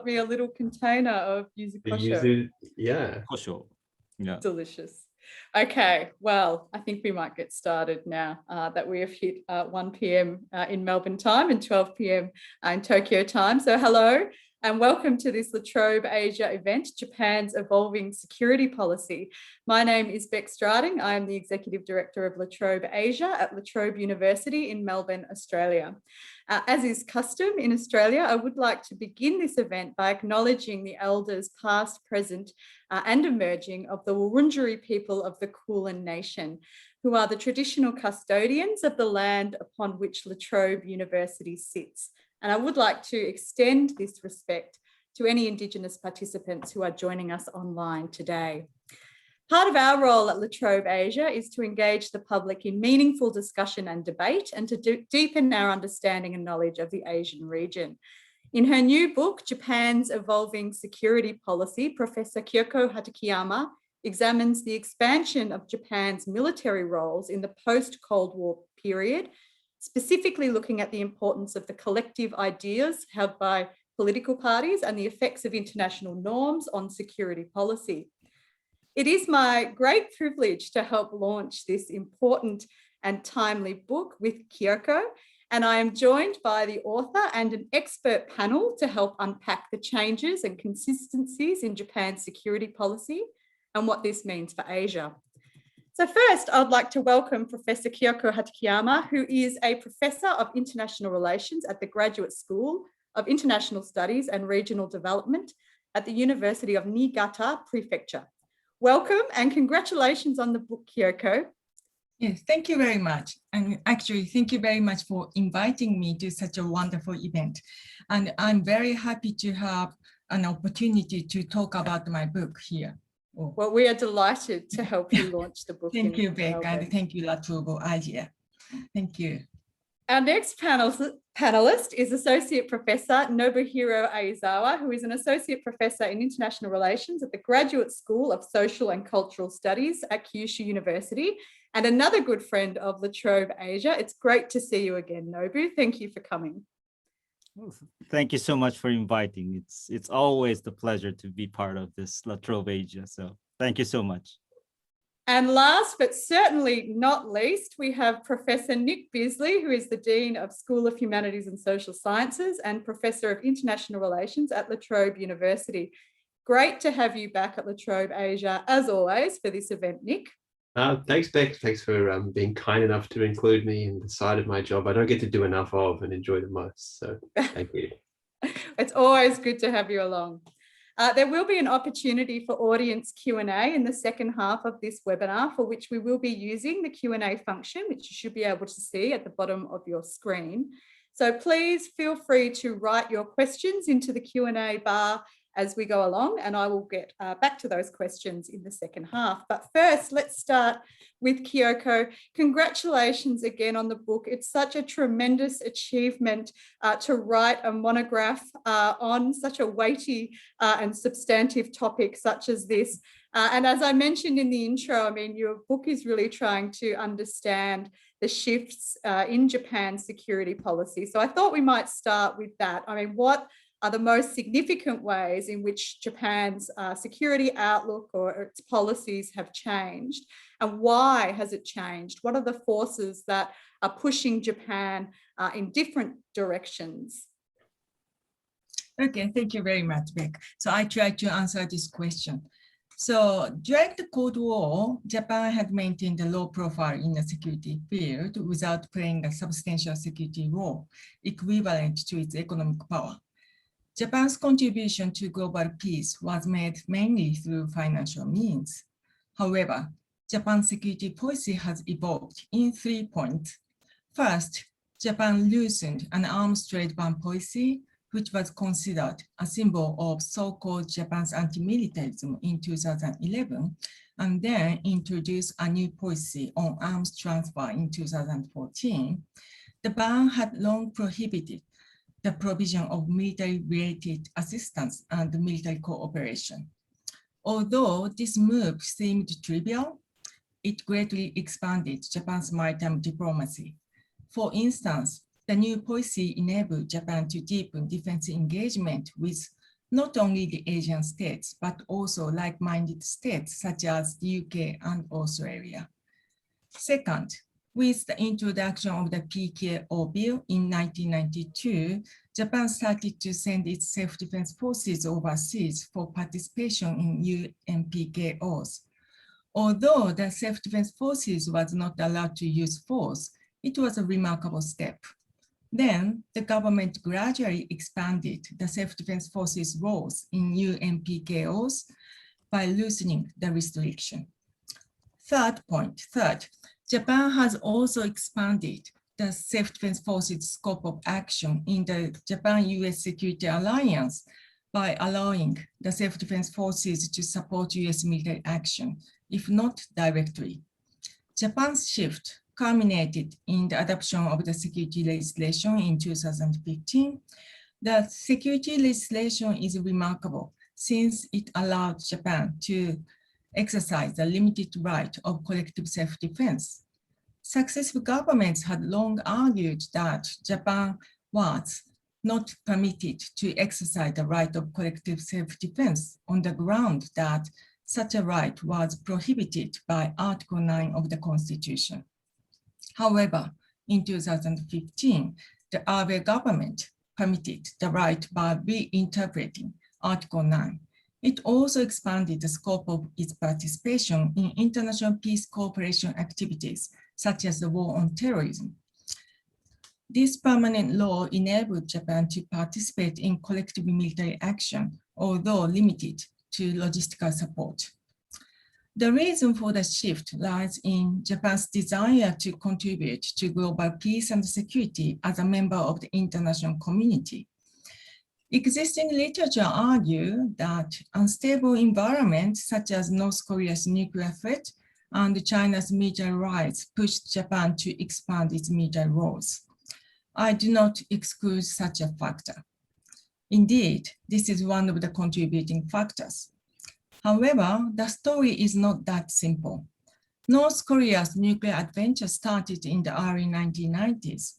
me a little container of yuzu kosho. Yeah. Kosho. Yeah. Delicious. Okay, well, I think we might get started now that we have hit 1 p.m. In Melbourne time and 12 p.m. In Tokyo time. So hello and welcome to this La Trobe Asia event, Japan's Evolving Security Policy. My name is Beck Strading. I am the Executive Director of La Trobe Asia at La Trobe University in Melbourne, Australia. As is custom in Australia, I would like to begin this event by acknowledging the elders past, present and emerging of the Wurundjeri people of the Kulin Nation, who are the traditional custodians of the land upon which La Trobe University sits. And I would like to extend this respect to any Indigenous participants who are joining us online today. Part of our role at La Trobe Asia is to engage the public in meaningful discussion and debate and to deepen our understanding and knowledge of the Asian region. In her new book, Japan's Evolving Security Policy, Professor Kyoko Hatakeyama examines the expansion of Japan's military roles in the post-Cold War period, specifically looking at the importance of the collective ideas held by political parties and the effects of international norms on security policy. It is my great privilege to help launch this important and timely book with Kyoko, and I am joined by the author and an expert panel to help unpack the changes and consistencies in Japan's security policy and what this means for Asia. So first, I'd like to welcome Professor Kyoko Hatakeyama, who is a Professor of International Relations at the Graduate School of International Studies and Regional Development at the University of Niigata, Prefecture. Welcome and congratulations on the book, Kyoko. Yes, thank you very much. And actually, thank you very much for inviting me to such a wonderful event. And I'm very happy to have an opportunity to talk about my book here. Well, we are delighted to help you launch the book. Thank you, Beck, and thank you, La Trobe Asia. Thank you. Our next panelist is Associate Professor Nobuhiro Aizawa, who is an Associate Professor in International Relations at the Graduate School of Social and Cultural Studies at Kyushu University, and another good friend of La Trobe Asia. It's great to see you again, Nobu. Thank you for coming. Thank you so much for inviting. It's always the pleasure to be part of this La Trobe Asia. So thank you so much. And last but certainly not least, we have Professor Nick Bisley, who is the Dean of School of Humanities and Social Sciences and Professor of International Relations at La Trobe University. Great to have you back at La Trobe Asia, as always, for this event, Nick. Thanks, Beck. Thanks for being kind enough to include me in the side of my job I don't get to do enough of and enjoy the most. So thank you. It's always good to have you along. There will be an opportunity for audience Q&A in the second half of this webinar, for which we will be using the Q&A function, which you should be able to see at the bottom of your screen. So please feel free to write your questions into the Q&A bar as we go along, and I will get back to those questions in the second half. But first, let's start with Kyoko. Congratulations again on the book. It's such a tremendous achievement to write a monograph on such a weighty and substantive topic such as this. And as I mentioned in the intro, I mean, your book is really trying to understand the shifts in Japan's security policy. So I thought we might start with that. I mean, what are the most significant ways in which Japan's security outlook or its policies have changed, and why has it changed? What are the forces that are pushing Japan in different directions? Okay, thank you very much, Beck. So I try to answer this question. So during the Cold War, Japan had maintained a low profile in the security field without playing a substantial security role equivalent to its economic power. Japan's contribution to global peace was made mainly through financial means. However, Japan's security policy has evolved in 3 points. First, Japan loosened an arms trade ban policy, which was considered a symbol of so-called Japan's anti-militarism in 2011, and then introduced a new policy on arms transfer in 2014. The ban had long prohibited the provision of military-related assistance and military cooperation. Although this move seemed trivial, it greatly expanded Japan's maritime diplomacy. For instance, the new policy enabled Japan to deepen defense engagement with not only the Asian states, but also like-minded states such as the UK and Australia. Second, with the introduction of the PKO bill in 1992, Japan started to send its self-defense forces overseas for participation in UNPKOs. Although the self-defense forces was not allowed to use force, it was a remarkable step. Then the government gradually expanded the self-defense forces roles in UNPKOs by loosening the restriction. Third, Japan has also expanded the self-defense forces scope of action in the Japan-US Security Alliance by allowing the self-defense forces to support US military action, if not directly. Japan's shift culminated in the adoption of the security legislation in 2015. The security legislation is remarkable since it allowed Japan to exercise the limited right of collective self-defense. Successive governments had long argued that Japan was not permitted to exercise the right of collective self-defense on the ground that such a right was prohibited by Article 9 of the Constitution. However, in 2015, the Abe government permitted the right by reinterpreting Article 9. It also expanded the scope of its participation in international peace cooperation activities, such as the war on terrorism. This permanent law enabled Japan to participate in collective military action, although limited to logistical support. The reason for the shift lies in Japan's desire to contribute to global peace and security as a member of the international community. Existing literature argues that unstable environments such as North Korea's nuclear threat and China's military rise pushed Japan to expand its military roles. I do not exclude such a factor. Indeed, this is one of the contributing factors. However, the story is not that simple. North Korea's nuclear adventure started in the early 1990s.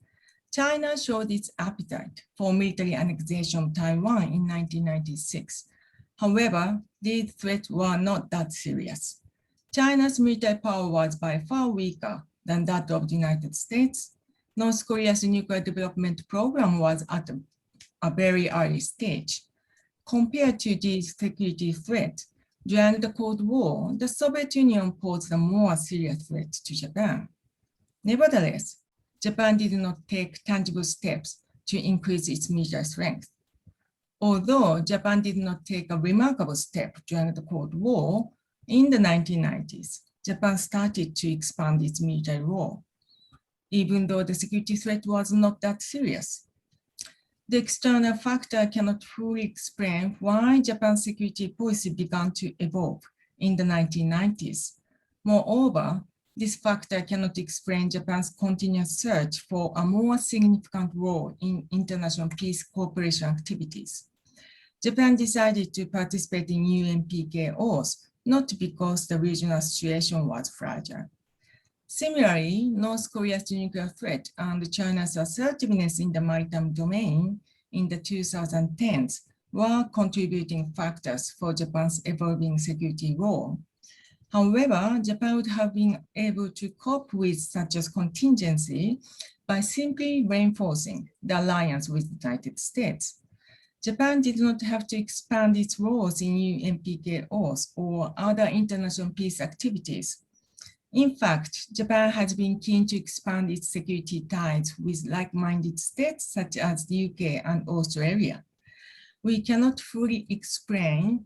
China showed its appetite for military annexation of Taiwan in 1996. However, these threats were not that serious. China's military power was by far weaker than that of the United States. North Korea's nuclear development program was at a very early stage. Compared to these security threats, during the Cold War, the Soviet Union posed a more serious threat to Japan. Nevertheless, Japan did not take tangible steps to increase its military strength. Although Japan did not take a remarkable step during the Cold War, in the 1990s, Japan started to expand its military role, even though the security threat was not that serious. The external factor cannot fully explain why Japan's security policy began to evolve in the 1990s. Moreover, this factor cannot explain Japan's continuous search for a more significant role in international peace cooperation activities. Japan decided to participate in UNPKOs, not because the regional situation was fragile. Similarly, North Korea's nuclear threat and China's assertiveness in the maritime domain in the 2010s were contributing factors for Japan's evolving security role. However, Japan would have been able to cope with such a contingency by simply reinforcing the alliance with the United States. Japan did not have to expand its roles in UNPKOs or other international peace activities. In fact, Japan has been keen to expand its security ties with like-minded states such as the UK and Australia. We cannot fully explain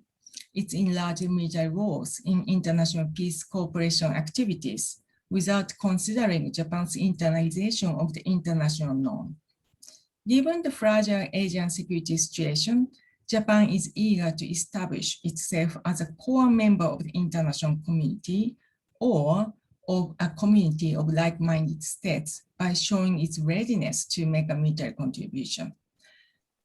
its enlarged military roles in international peace cooperation activities without considering Japan's internalization of the international norm. Given the fragile Asian security situation, Japan is eager to establish itself as a core member of the international community or of a community of like-minded states by showing its readiness to make a military contribution.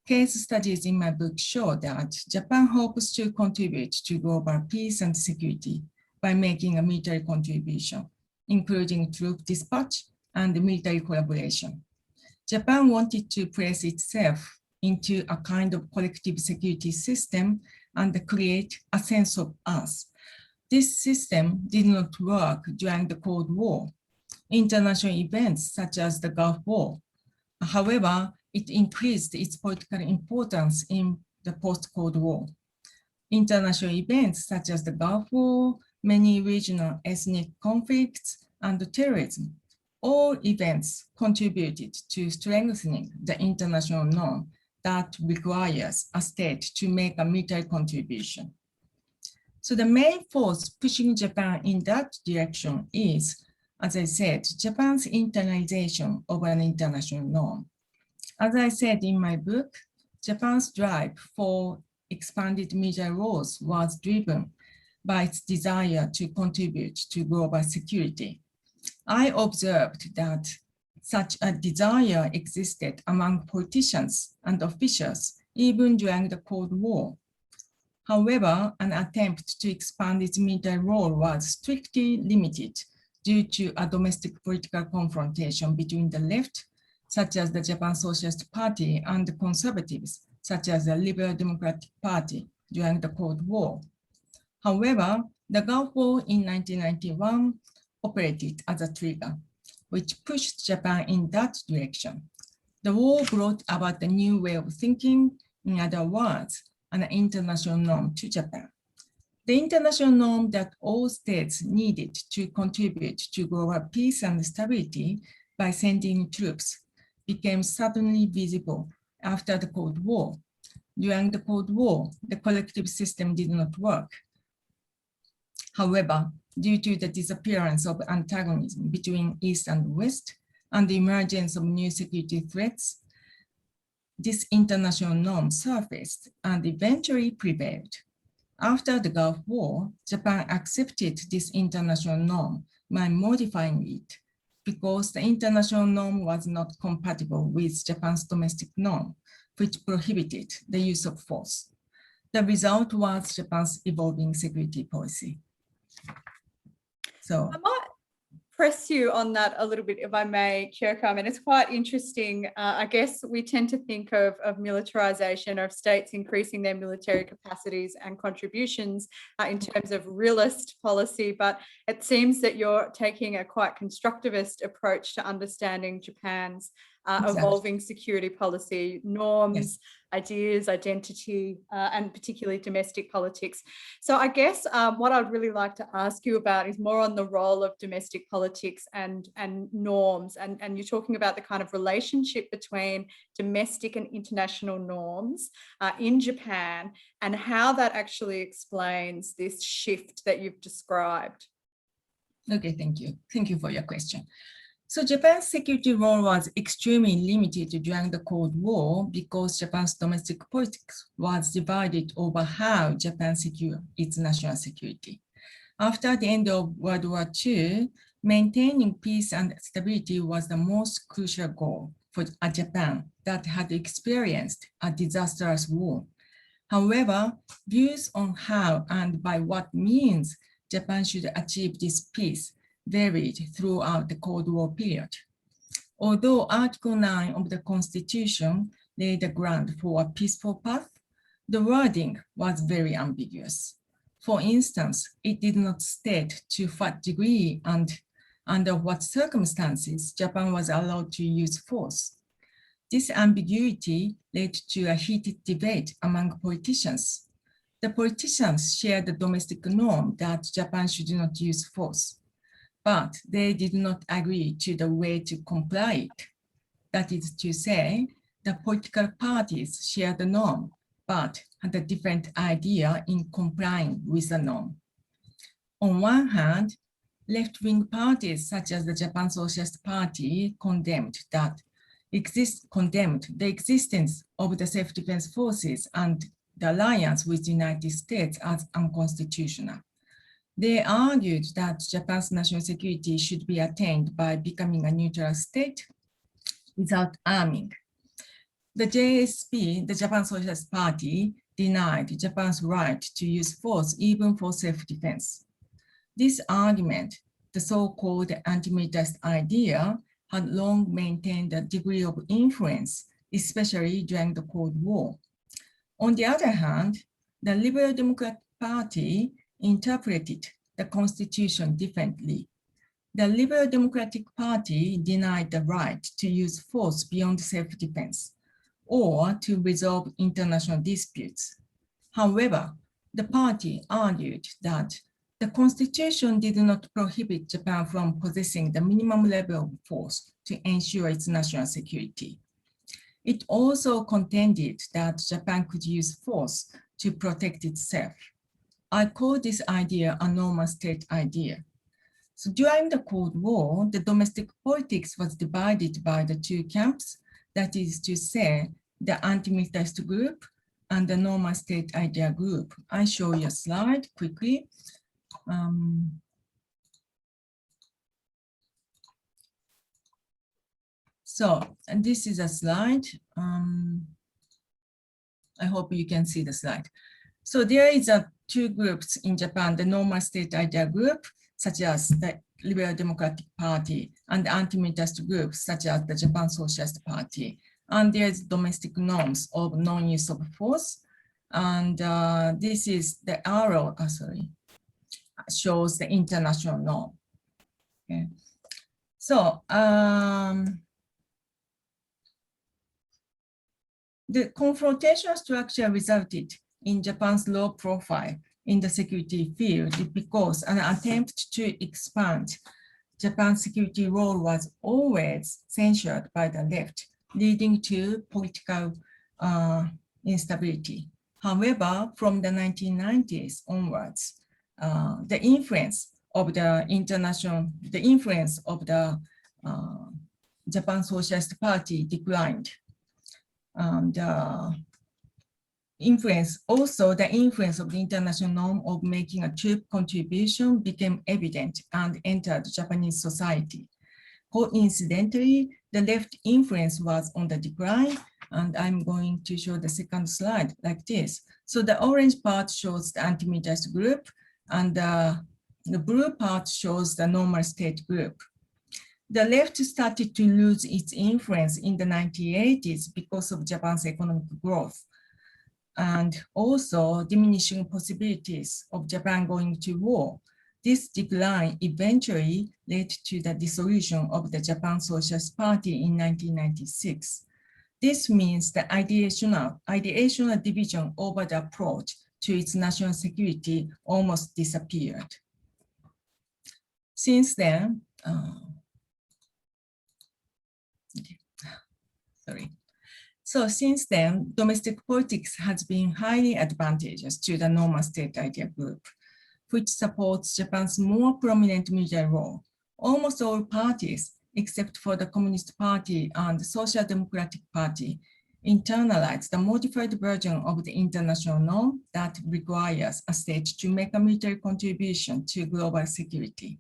Case studies in my book show that Japan hopes to contribute to global peace and security by making a military contribution, including troop dispatch and military collaboration. Japan wanted to place itself into a kind of collective security system and create a sense of us. This system did not work during the Cold War. International events such as the Gulf War. However, it increased its political importance in the post-Cold War. International events such as the Gulf War, many regional ethnic conflicts, and terrorism, all events contributed to strengthening the international norm that requires a state to make a military contribution. So the main force pushing Japan in that direction is, as I said, Japan's internalization of an international norm. As I said in my book, Japan's drive for expanded military roles was driven by its desire to contribute to global security. I observed that such a desire existed among politicians and officials even during the Cold War. However, an attempt to expand its military role was strictly limited due to a domestic political confrontation between the left, such as the Japan Socialist Party, and the conservatives, such as the Liberal Democratic Party during the Cold War. However, the Gulf War in 1991 operated as a trigger, which pushed Japan in that direction. The war brought about a new way of thinking, in other words, an international norm to Japan. The international norm that all states needed to contribute to global peace and stability by sending troops became suddenly visible after the Cold War. During the Cold War, the collective system did not work. However, due to the disappearance of antagonism between East and West and the emergence of new security threats, this international norm surfaced and eventually prevailed. After the Gulf War, Japan accepted this international norm by modifying it because the international norm was not compatible with Japan's domestic norm, which prohibited the use of force. The result was Japan's evolving security policy. So I might press you on that a little bit, if I may, Kyoko. I mean, it's quite interesting. I guess we tend to think of militarization, of states increasing their military capacities and contributions in terms of realist policy, but it seems that you're taking a quite constructivist approach to understanding Japan's evolving security policy, norms, ideas, identity, and particularly domestic politics. So I guess what I'd really like to ask you about is more on the role of domestic politics and norms. And you're talking about the kind of relationship between domestic and international norms in Japan and how that actually explains this shift that you've described. Okay, thank you. Thank you for your question. So Japan's security role was extremely limited during the Cold War because Japan's domestic politics was divided over how Japan secured its national security. After the end of World War II, maintaining peace and stability was the most crucial goal for a Japan that had experienced a disastrous war. However, views on how and by what means Japan should achieve this peace varied throughout the Cold War period. Although Article 9 of the Constitution laid the ground for a peaceful path, the wording was very ambiguous. For instance, it did not state to what degree and under what circumstances Japan was allowed to use force. This ambiguity led to a heated debate among politicians. The politicians shared the domestic norm that Japan should not use force, but they did not agree to the way to comply it. That is to say, the political parties shared the norm, but had a different idea in complying with the norm. On one hand, left-wing parties such as the Japan Socialist Party condemned the existence of the self-defense forces and the alliance with the United States as unconstitutional. They argued that Japan's national security should be attained by becoming a neutral state without arming. The JSP, the Japan Socialist Party, denied Japan's right to use force even for self-defense. This argument, the so-called anti-militarist idea, had long maintained a degree of influence especially during the Cold War. On the other hand, the Liberal Democratic Party interpreted the Constitution differently. The Liberal Democratic Party denied the right to use force beyond self-defense or to resolve international disputes. However, the party argued that the Constitution did not prohibit Japan from possessing the minimum level of force to ensure its national security. It also contended that Japan could use force to protect itself. I call this idea a normal state idea. So during the Cold War, the domestic politics was divided by the two camps, that is to say, the anti-militarist group and the normal state idea group. I show you a slide quickly. And this is a slide. I hope you can see the slide. So there is two groups in Japan, the normal state idea group, such as the Liberal Democratic Party, and the anti-militarist groups, such as the Japan Socialist Party. And there's domestic norms of non-use of force. And this is the arrow, shows the international norm. Okay. So the confrontation structure resulted in Japan's low profile in the security field because an attempt to expand Japan's security role was always censured by the left, leading to political instability. However, from the 1990s onwards, the influence of the Japan Socialist Party declined. And the influence of the international norm of making a troop contribution became evident and entered Japanese society. Coincidentally, the left influence was on the decline, and I'm going to show the second slide like this. So the orange part shows the anti-militarist group, and the blue part shows the normal state group. The left started to lose its influence in the 1980s because of Japan's economic growth, and also diminishing possibilities of Japan going to war. This decline eventually led to the dissolution of the Japan Socialist Party in 1996. This means the ideational division over the approach to its national security almost disappeared. Since then, since then, domestic politics has been highly advantageous to the normal state idea group, which supports Japan's more prominent military role. Almost all parties, except for the Communist Party and the Social Democratic Party, internalize the modified version of the international norm that requires a state to make a military contribution to global security.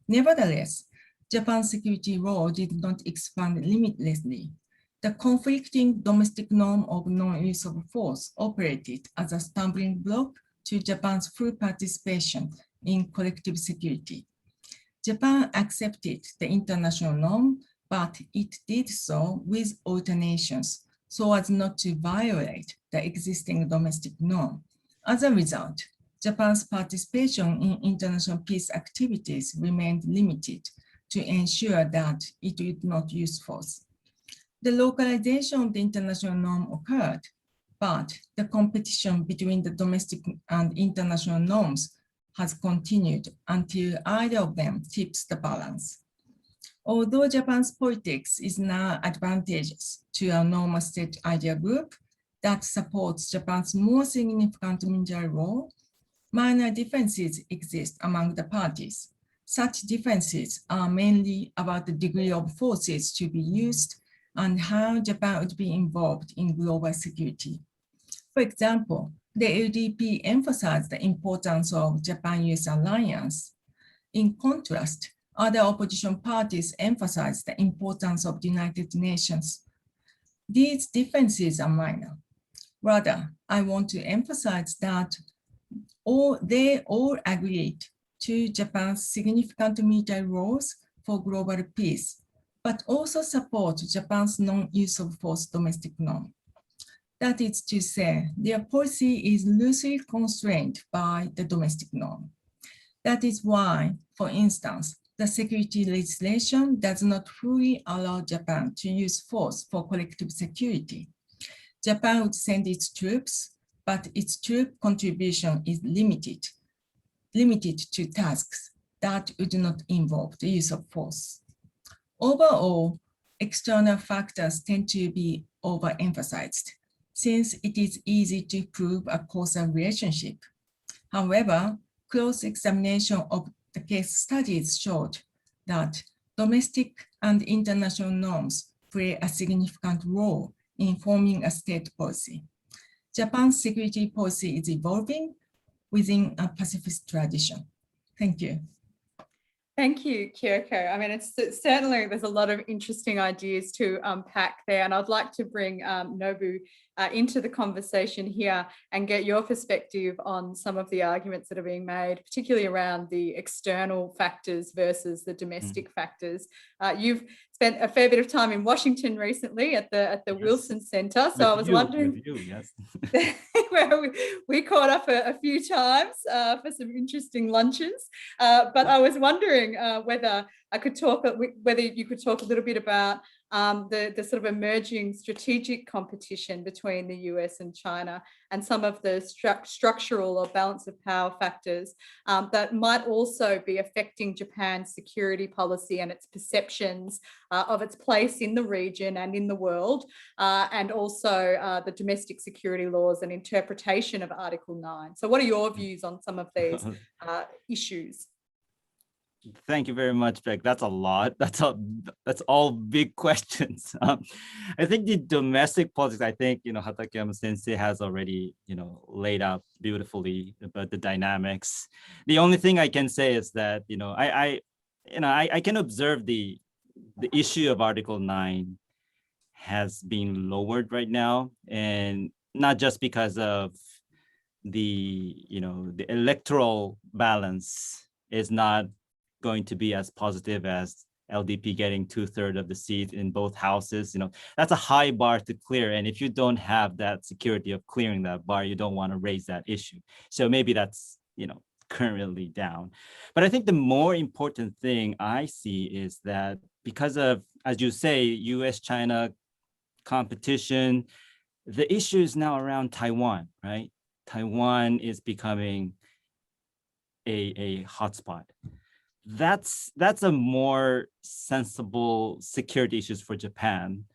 Nevertheless, Japan's security role did not expand limitlessly. The conflicting domestic norm of non-use of force operated as a stumbling block to Japan's full participation in collective security. Japan accepted the international norm, but it did so with alternations so as not to violate the existing domestic norm. As a result, Japan's participation in international peace activities remained limited to ensure that it would not use force. The localization of the international norm occurred, but the competition between the domestic and international norms has continued until either of them tips the balance. Although Japan's politics is now advantageous to a normal state idea group that supports Japan's more significant military role, minor differences exist among the parties. Such differences are mainly about the degree of forces to be used and how Japan would be involved in global security. For example, the LDP emphasized the importance of Japan-US alliance. In contrast, other opposition parties emphasized the importance of the United Nations. These differences are minor. Rather, I want to emphasize that they all agreed to Japan's significant military roles for global peace, but also support Japan's non-use of force domestic norm. That is to say, their policy is loosely constrained by the domestic norm. That is why, for instance, the security legislation does not fully allow Japan to use force for collective security. Japan would send its troops, but its troop contribution is limited to tasks that would not involve the use of force. Overall, external factors tend to be overemphasized, since it is easy to prove a causal relationship. However, close examination of the case studies showed that domestic and international norms play a significant role in forming a state policy. Japan's security policy is evolving within a pacifist tradition. Thank you. Thank you, Kyoko. I mean, it's certainly, there's a lot of interesting ideas to unpack there, and I'd like to bring Nobu into the conversation here and get your perspective on some of the arguments that are being made, particularly around the external factors versus the domestic factors. You've spent a fair bit of time in Washington recently at the Yes. Wilson Center, so I was wondering. Yes. Where we caught up a few times for some interesting lunches, but I was wondering whether you could talk a little bit about the sort of emerging strategic competition between the US and China, and some of the structural or balance of power factors that might also be affecting Japan's security policy and its perceptions of its place in the region and in the world, and also the domestic security laws and interpretation of Article 9. So what are your views on some of these issues? Thank you very much, Beck. That's a lot. That's all big questions. I think the domestic politics, I think, Hatakeyama Sensei has already, laid out beautifully about the dynamics. The only thing I can say is that, I can observe the issue of Article 9 has been lowered right now, and not just because of the electoral balance is not going to be as positive as LDP getting 2/3 of the seats in both houses. That's a high bar to clear. And if you don't have that security of clearing that bar, you don't want to raise that issue. So maybe that's, currently down. But I think the more important thing I see is that because of, as you say, US-China competition, the issue is now around Taiwan, right? Taiwan is becoming a hotspot. That's a more sensible security issues for Japan,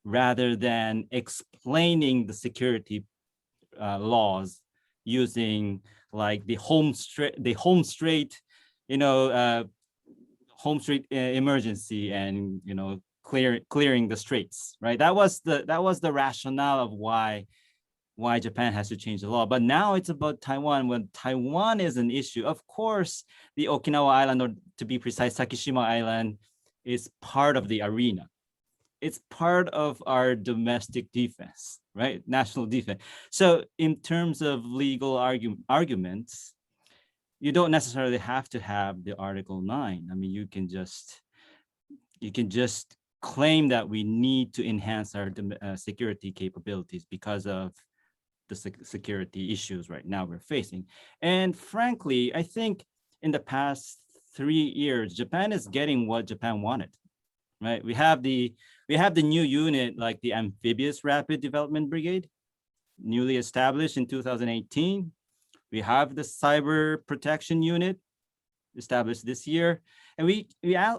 rather than explaining the security laws using like the home straight emergency and clearing the straits, right? That was the rationale of why Japan has to change the law. But now it's about Taiwan. When Taiwan is an issue, of course, the Okinawa Island, or to be precise, Sakishima Island, is part of the arena. It's part of our domestic defense, right? National defense. So in terms of legal arguments, you don't necessarily have to have the Article 9. I mean, you can just claim that we need to enhance our security capabilities because of the security issues right now we're facing. And frankly, I think in the past 3 years, Japan is getting what Japan wanted, right? We have the new unit, like the Amphibious Rapid Development Brigade, newly established in 2018. We have the Cyber Protection Unit established this year. And we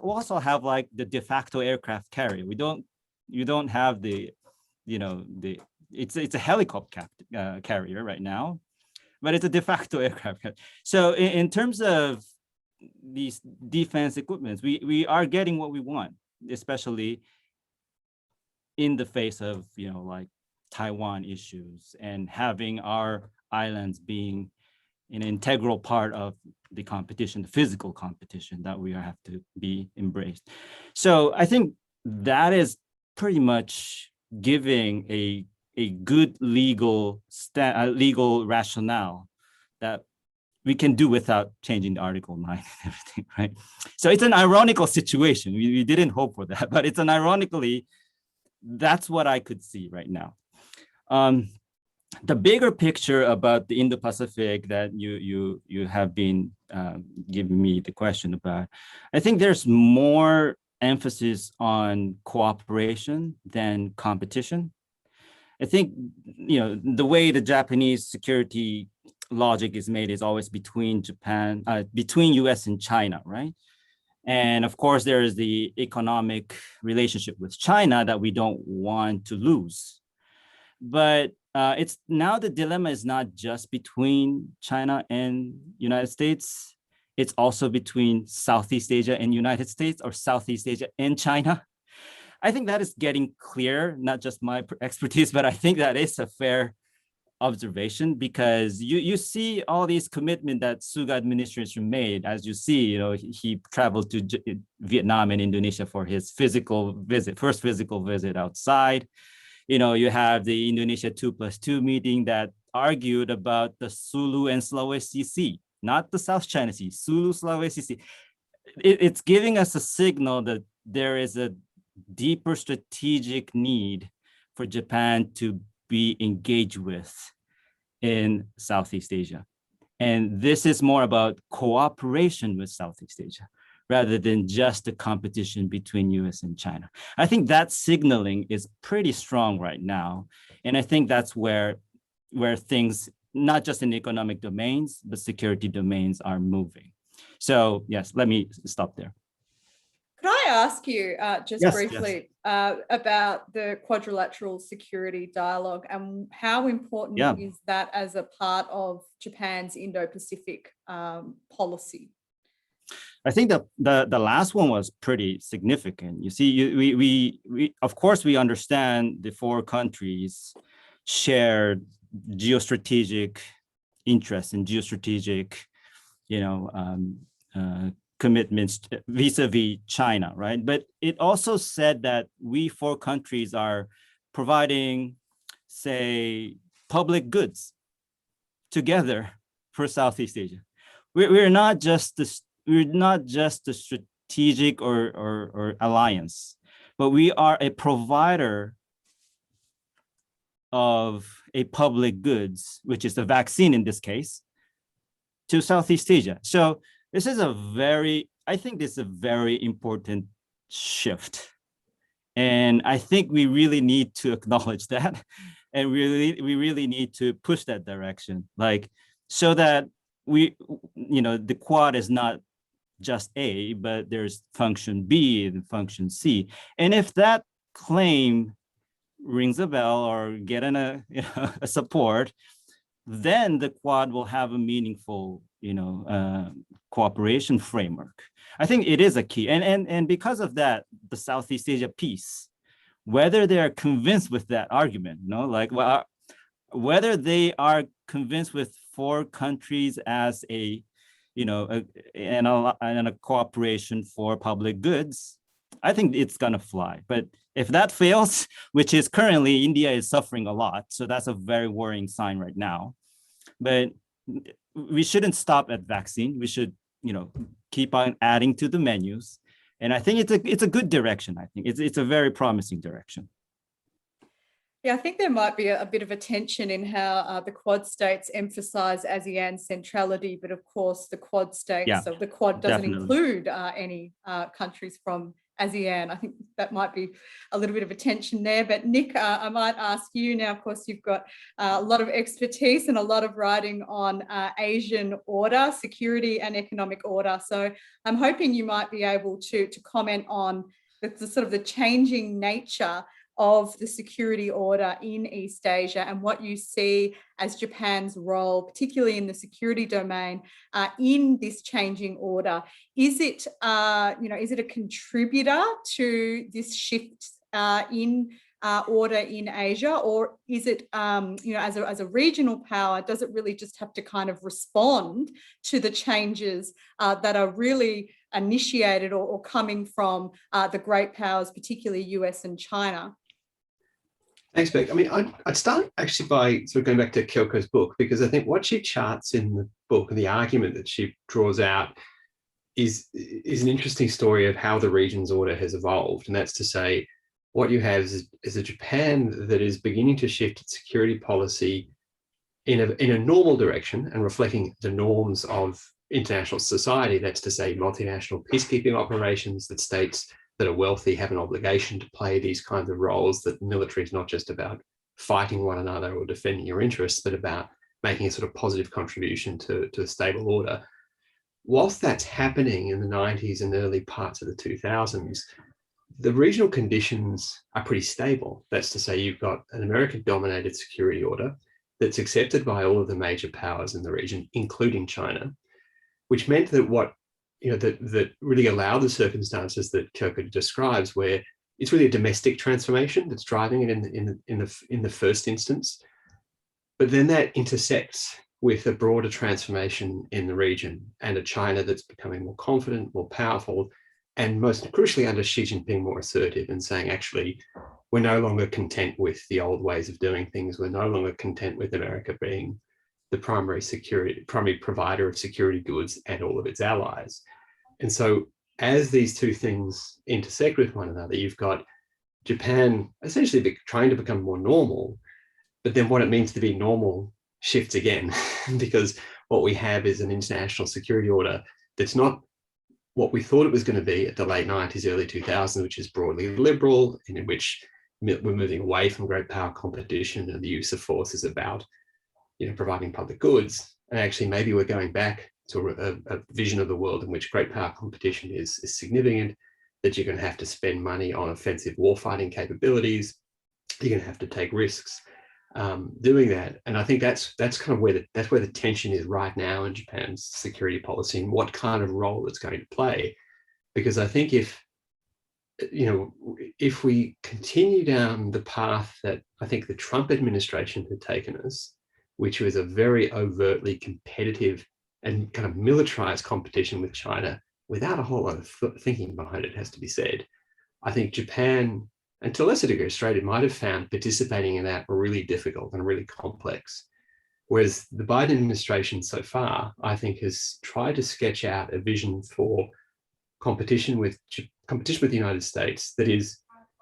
also have like the de facto aircraft carrier. You don't have it's a helicopter carrier right now, but it's a de facto aircraft carrier. So in terms of these defense equipments, we are getting what we want, especially in the face of like Taiwan issues and having our islands being an integral part of the competition, the physical competition that we have to be embraced. So I think that is pretty much giving a good legal rationale that we can do without changing the Article 9 and everything, right? So it's an ironical situation. We didn't hope for that, but it's an ironically, that's what I could see right now. The bigger picture about the Indo-Pacific that you have been giving me the question about, I think there's more emphasis on cooperation than competition. I think, you know, the way the Japanese security logic is made is always between between US and China, right? And of course, there is the economic relationship with China that we don't want to lose. But it's now the dilemma is not just between China and United States. It's also between Southeast Asia and United States, or Southeast Asia and China. I think that is getting clear, not just my expertise, but I think that is a fair observation, because you see all these commitments that Suga administration made. As you see, you know, he traveled to Vietnam and Indonesia for his first physical visit outside. You know, you have the Indonesia 2+2 meeting that argued about the Sulu and Sulawesi Sea, not the South China Sea, Sulu, Sulawesi Sea. It's giving us a signal that there is a deeper strategic need for Japan to be engaged with in Southeast Asia. And this is more about cooperation with Southeast Asia rather than just the competition between US and China. I think that signaling is pretty strong right now. And I think that's where things, not just in economic domains, but security domains are moving. So yes, let me stop there. Could I ask you just Yes, briefly about the quadrilateral security dialogue and how important is that as a part of Japan's Indo-Pacific policy? I think the last one was pretty significant. You see, we of course we understand the four countries shared geostrategic interests and geostrategic, you know, commitments vis-a-vis China, right? But it also said that we four countries are providing, say, public goods together for Southeast Asia. We're not just the strategic or alliance, but we are a provider of a public goods, which is the vaccine in this case, to Southeast Asia. So this is I think this is a very important shift. And I think we really need to acknowledge that. And we really need to push that direction, like, so that we, you know, the Quad is not just A, but there's function B and function C. And if that claim rings a bell or get a support, then the Quad will have a meaningful, you know, cooperation framework. I think it is a key. And because of that, the Southeast Asia piece, whether they are convinced with that argument, you know, like, well, whether they are convinced with four countries as a, you know, and a cooperation for public goods, I think it's gonna fly. But if that fails, which is currently India is suffering a lot, so that's a very worrying sign right now. But we shouldn't stop at vaccine. We should, you know, keep on adding to the menus. And I think it's a good direction. I think it's a very promising direction. Yeah, I think there might be a bit of a tension in how the Quad states emphasize ASEAN's centrality, but of course the Quad states, so the Quad doesn't include any countries from ASEAN. I think that might be a little bit of a tension there. But Nick, I might ask you now, of course, you've got a lot of expertise and a lot of writing on Asian order, security and economic order. So I'm hoping you might be able to comment on the sort of the changing nature of the security order in East Asia and what you see as Japan's role, particularly in the security domain, in this changing order. Is it, is it a contributor to this shift in order in Asia, or is it, as a regional power, does it really just have to kind of respond to the changes that are really initiated or coming from the great powers, particularly US and China? Thanks, Beck. I mean, I'd start actually by sort of going back to Kyoko's book, because I think what she charts in the book, the argument that she draws out is an interesting story of how the region's order has evolved. And that's to say, what you have is a Japan that is beginning to shift its security policy in a normal direction and reflecting the norms of international society. That's to say, multinational peacekeeping operations, that states that are wealthy have an obligation to play these kinds of roles, that military is not just about fighting one another or defending your interests, but about making a sort of positive contribution to a stable order. Whilst that's happening in the 90s and early parts of the 2000s, the regional conditions are pretty stable. That's to say, you've got an American-dominated security order that's accepted by all of the major powers in the region, including China, which meant that that really allowed the circumstances that Kyoko describes, where it's really a domestic transformation that's driving it in the first instance. But then that intersects with a broader transformation in the region and a China that's becoming more confident, more powerful, and most crucially under Xi Jinping more assertive and saying, actually, we're no longer content with the old ways of doing things. We're no longer content with America being the primary provider of security goods and all of its allies. And so as these two things intersect with one another, you've got Japan essentially trying to become more normal, but then what it means to be normal shifts again, because what we have is an international security order that's not what we thought it was going to be at the late 90s, early 2000s, which is broadly liberal, and in which we're moving away from great power competition and the use of force is about, providing public goods. And actually, maybe we're going back to a vision of the world in which great power competition is significant, that you're going to have to spend money on offensive warfighting capabilities. You're going to have to take risks doing that. And I think that's kind of where the tension is right now in Japan's security policy and what kind of role it's going to play. Because I think if we continue down the path that I think the Trump administration had taken us, which was a very overtly competitive and kind of militarized competition with China without a whole lot of thinking behind it, has to be said, I think Japan, and to a lesser degree Australia, might have found participating in that really difficult and really complex. Whereas the Biden administration so far, I think, has tried to sketch out a vision for competition with the United States that is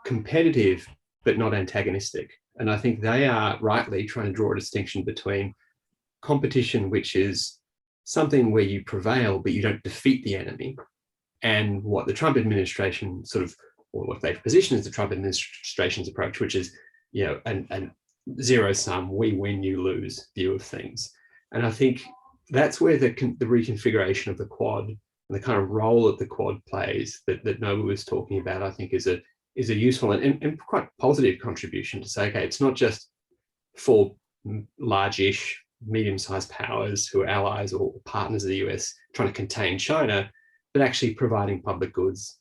competitive but not antagonistic. And I think they are rightly trying to draw a distinction between competition, which is something where you prevail but you don't defeat the enemy, and what the Trump administration or what they've positioned as the Trump administration's approach, which is, an zero-sum, we win, you lose view of things. And I think that's where the reconfiguration of the Quad and the kind of role that the Quad plays that Nobu was talking about, I think is a useful and quite positive contribution to say, okay, it's not just for large-ish, medium-sized powers who are allies or partners of the US trying to contain China, but actually providing public goods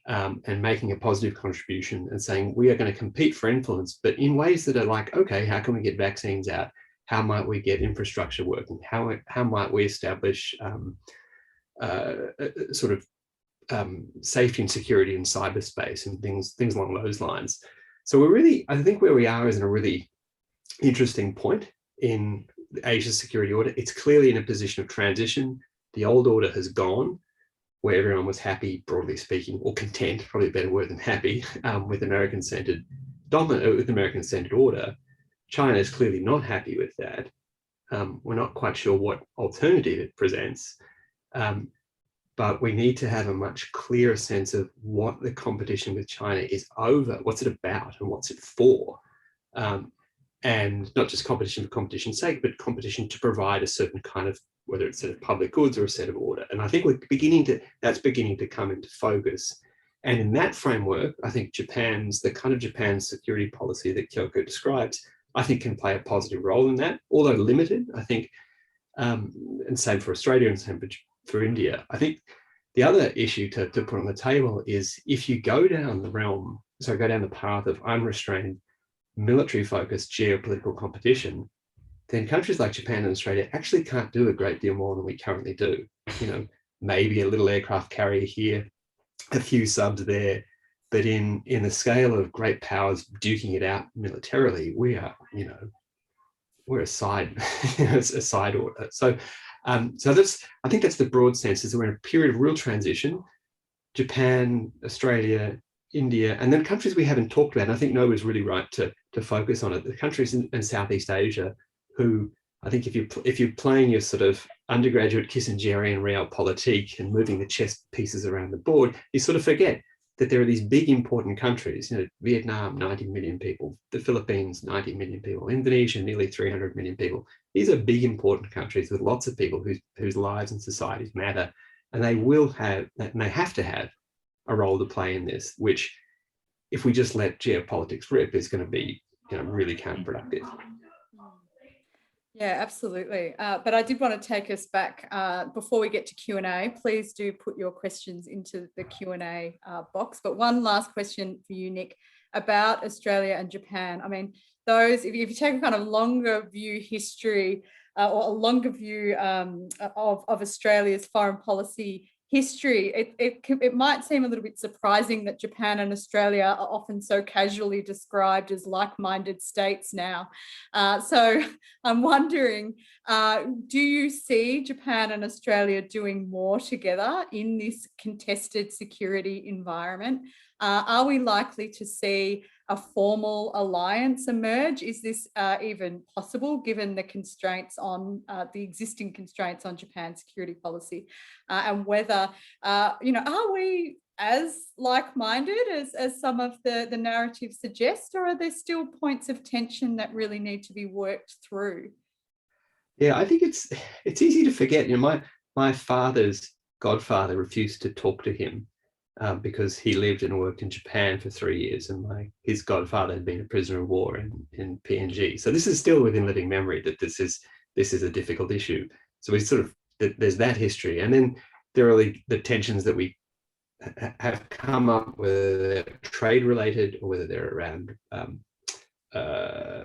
and making a positive contribution and saying we are going to compete for influence, but in ways that are like, okay, how can we get vaccines out? How might we get infrastructure working? How might we establish safety and security in cyberspace and things along those lines? So I think where we are is in a really interesting point in Asia's security order. It's clearly in a position of transition. The old order has gone, where everyone was happy, broadly speaking, or content, probably a better word than happy, with American-centered order. China is clearly not happy with that. We're not quite sure what alternative it presents, but we need to have a much clearer sense of what the competition with China is over, what's it about, and what's it for. And not just competition for competition's sake, but competition to provide a certain kind of, whether it's a set of public goods or a set of order. And I think that's beginning to come into focus. And in that framework, I think Japan's security policy that Kyoko describes, I think can play a positive role in that, although limited, I think, and same for Australia and same for India. I think the other issue to put on the table is if you go down the path of unrestrained military-focused geopolitical competition, then countries like Japan and Australia actually can't do a great deal more than we currently do. Maybe a little aircraft carrier here, a few subs there, but in the scale of great powers duking it out militarily, we're a side, a side order. So So I think that's the broad sense, is that we're in a period of real transition. Japan, Australia, India, and then countries we haven't talked about, and I think Noah's really right to focus on it, the countries in Southeast Asia, who I think if you're playing your sort of undergraduate Kissingerian realpolitik and moving the chess pieces around the board, you sort of forget that there are these big important countries, Vietnam, 90 million people, the Philippines, 90 million people, Indonesia, nearly 300 million people. These are big important countries with lots of people whose lives and societies matter. And they have to have a role to play in this, which if we just let geopolitics rip, is going to be really counterproductive. Yeah, absolutely. But I did want to take us back before we get to Q&A. Please do put your questions into the Q&A box. But one last question for you, Nick, about Australia and Japan. I mean, if you take a kind of longer view history or a longer view of Australia's foreign policy history, it might seem a little bit surprising that Japan and Australia are often so casually described as like-minded states now. So I'm wondering, do you see Japan and Australia doing more together in this contested security environment? Are we likely to see a formal alliance emerge? Is this even possible given the constraints on the existing constraints on Japan's security policy, and whether are we as like-minded as some of the narratives suggest, or are there still points of tension that really need to be worked through? Yeah, I think it's easy to forget. My father's godfather refused to talk to him because he lived and worked in Japan for 3 years, and his godfather had been a prisoner of war in PNG. So this is still within living memory that this is a difficult issue. So there's that history, and then there are the tensions that we have come up, whether they're trade related or whether they're around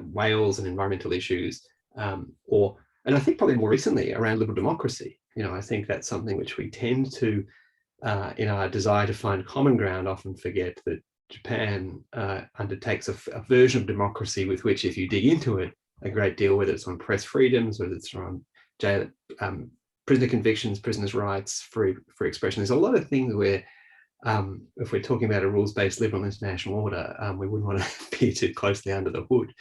whales and environmental issues, and I think probably more recently around liberal democracy. I think that's something which we tend to, in our desire to find common ground, often forget that Japan undertakes a version of democracy with which, if you dig into it a great deal, whether it's on press freedoms, whether it's on prisoner convictions, prisoners' rights, free expression, there's a lot of things where, if we're talking about a rules-based liberal international order, we wouldn't want to peer too closely under the hood.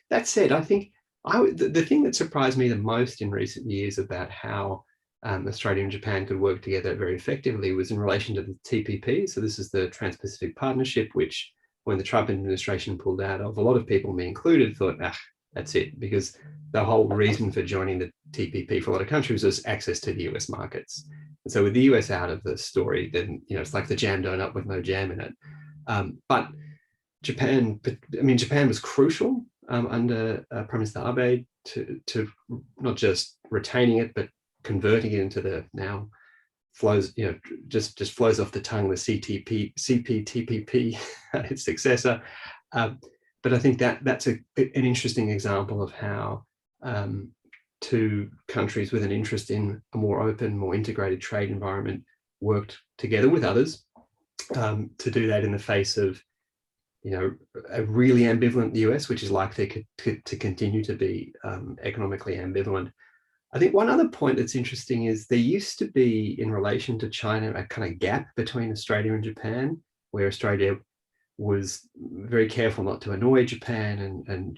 That said, I think the thing that surprised me the most in recent years about how Australia and Japan could work together very effectively was in relation to the TPP. So this is the Trans-Pacific Partnership, which when the Trump administration pulled out of, a lot of people, me included, thought, that's it, because the whole reason for joining the TPP for a lot of countries was access to the US markets. And so with the US out of the story, then it's like the jam donut with no jam in it. But Japan was crucial under Prime Minister Abe to not just retaining it, but converting it into the now flows, just flows off the tongue, the CPTPP, its successor. But I think that's an interesting example of how two countries with an interest in a more open, more integrated trade environment worked together with others to do that in the face of a really ambivalent US, which is likely to continue to be economically ambivalent. I think one other point that's interesting is there used to be, in relation to China, a kind of gap between Australia and Japan, where Australia was very careful not to annoy Japan, and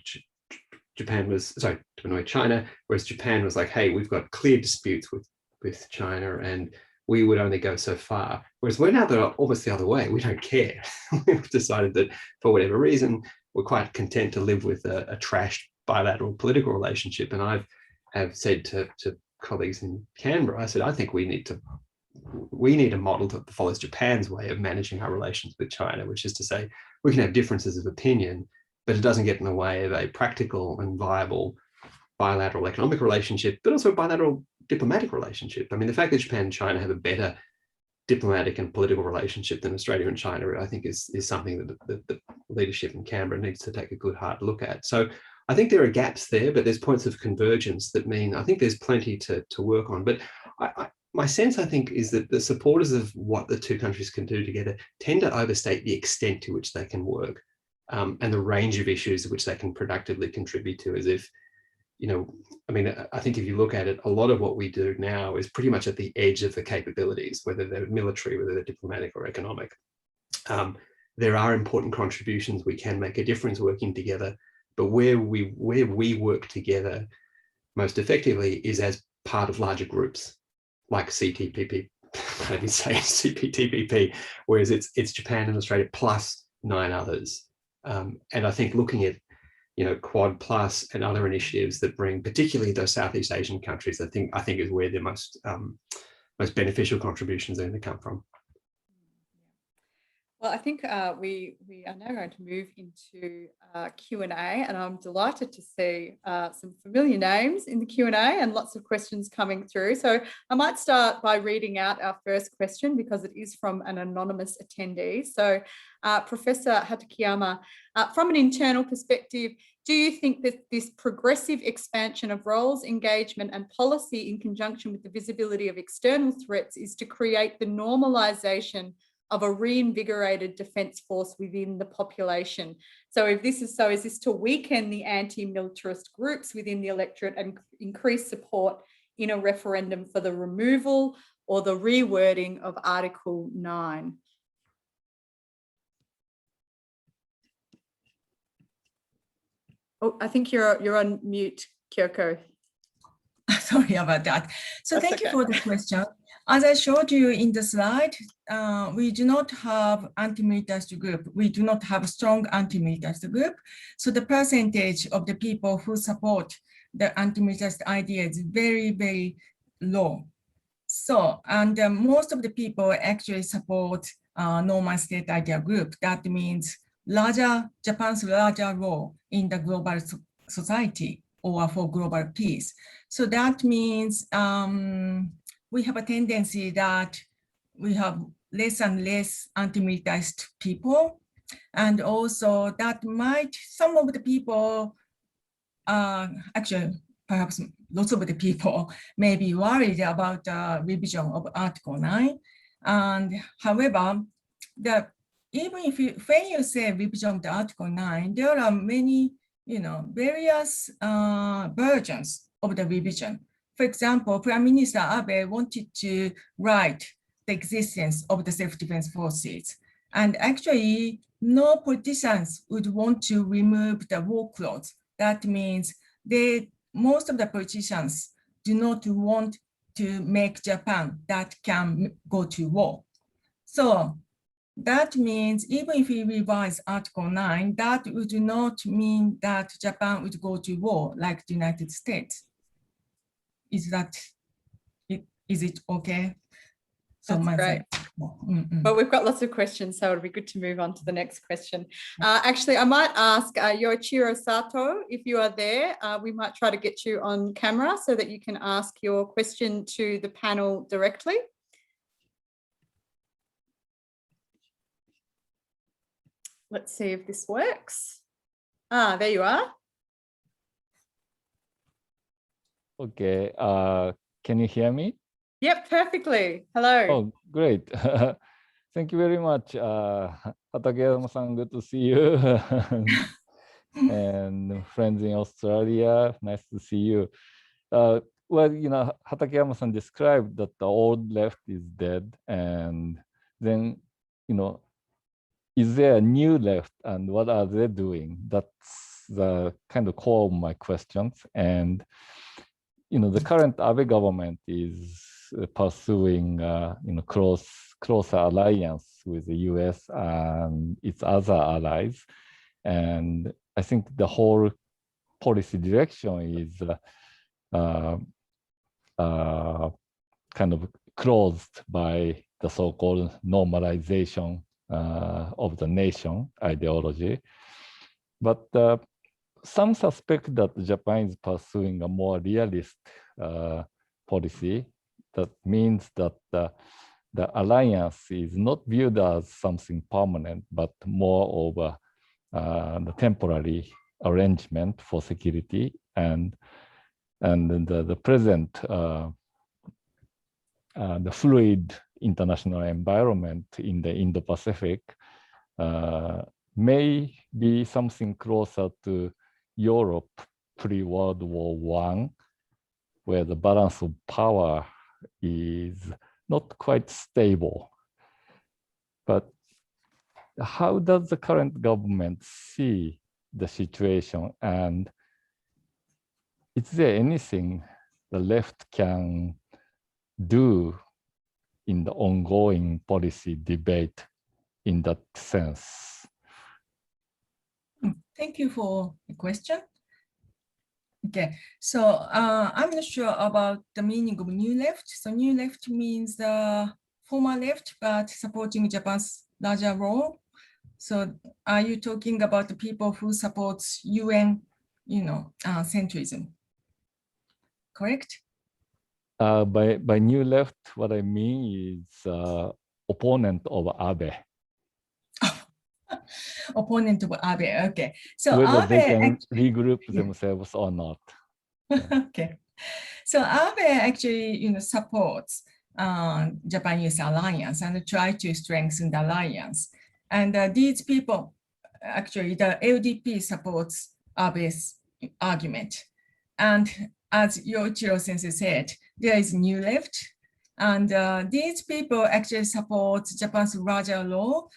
Japan was, sorry, to annoy China, whereas Japan was like, hey, we've got clear disputes with China and we would only go so far. Whereas we're now almost the other way. We don't care. We've decided that for whatever reason, we're quite content to live with a trashed bilateral political relationship. And I have said to colleagues in Canberra, I said, I think we need a model that follows Japan's way of managing our relations with China, which is to say, we can have differences of opinion, but it doesn't get in the way of a practical and viable bilateral economic relationship, but also a bilateral diplomatic relationship. I mean, the fact that Japan and China have a better diplomatic and political relationship than Australia and China, I think is something that the leadership in Canberra needs to take a good hard look at. So I think there are gaps there, but there's points of convergence that mean I think there's plenty to work on. But my sense, I think, is that the supporters of what the two countries can do together tend to overstate the extent to which they can work and the range of issues which they can productively contribute to, as if, I mean, I think if you look at it, a lot of what we do now is pretty much at the edge of the capabilities, whether they're military, whether they're diplomatic or economic. There are important contributions. We can make a difference working together, but where we work together most effectively is as part of larger groups like CTPP. I didn't say CPTPP, whereas it's Japan and Australia plus 9 others. And I think looking at Quad Plus and other initiatives that bring particularly those Southeast Asian countries, I think is where the most beneficial contributions are going to come from. Well, I think we are now going to move into Q&A, and I'm delighted to see some familiar names in the Q&A and lots of questions coming through. So I might start by reading out our first question because it is from an anonymous attendee. So Professor Hatakeyama, from an internal perspective, do you think that this progressive expansion of roles, engagement and policy in conjunction with the visibility of external threats is to create the normalization of a reinvigorated defence force within the population? So if this is so, is this to weaken the anti-militarist groups within the electorate and increase support in a referendum for the removal or the rewording of Article 9? Oh, I think you're on mute, Kyoko. Sorry about that. So That's thank you okay. for the question. As I showed you in the slide, we do not have anti-militarist group. We do not have a strong anti-militarist group. So the percentage of the people who support the anti-militarist idea is very, very low. So, and most of the people actually support normal state idea group. That means Japan's larger role in the global society or for global peace. So that means we have a tendency that we have less and less anti-militarist people. And also that might, some of the people, actually, perhaps lots of the people may be worried about the revision of Article 9. And however, even when you say revision of the Article 9, there are many, various versions of the revision. For example, Prime Minister Abe wanted to write the existence of the self-defense forces. And actually, no politicians would want to remove the war clause. That means most of the politicians do not want to make Japan that can go to war. So that means even if we revise Article 9, that would not mean that Japan would go to war like the United States. Is it okay? So that's great. Well, we've got lots of questions, so it'll be good to move on to the next question. Actually, I might ask Yoichiro Sato, if you are there, we might try to get you on camera so that you can ask your question to the panel directly. Let's see if this works. There you are. Okay, can you hear me? Yep, perfectly. Hello. Oh, great. Thank you very much. Hatakeyama-san, good to see you. And friends in Australia, nice to see you. Well, Hatakeyama-san described that the old left is dead. And then, is there a new left and what are they doing? That's the kind of core of my questions. And the current Abe government is pursuing, closer alliance with the U.S. and its other allies, and I think the whole policy direction is kind of closed by the so-called normalization of the nation ideology, but some suspect that Japan is pursuing a more realist policy. That means that the alliance is not viewed as something permanent, but more of the temporary arrangement for security. And the present, the fluid international environment in the Indo-Pacific may be something closer to Europe pre-World War I, where the balance of power is not quite stable. But how does the current government see the situation, and is there anything the left can do in the ongoing policy debate in that sense? Thank you for the question. Okay, so I'm not sure about the meaning of new left. So new left means the former left, but supporting Japan's larger role. So are you talking about the people who support UN, centrism? Correct? By new left, what I mean is opponent of Abe. Opponent of Abe, okay. So Whether Abe they can regroup themselves or not. okay. So Abe actually, supports Japan-US alliance and try to strengthen the alliance. And these people, actually, the LDP supports Abe's argument. And as Yoichiro Sensei said, there is new left. And these people actually support Japan's larger role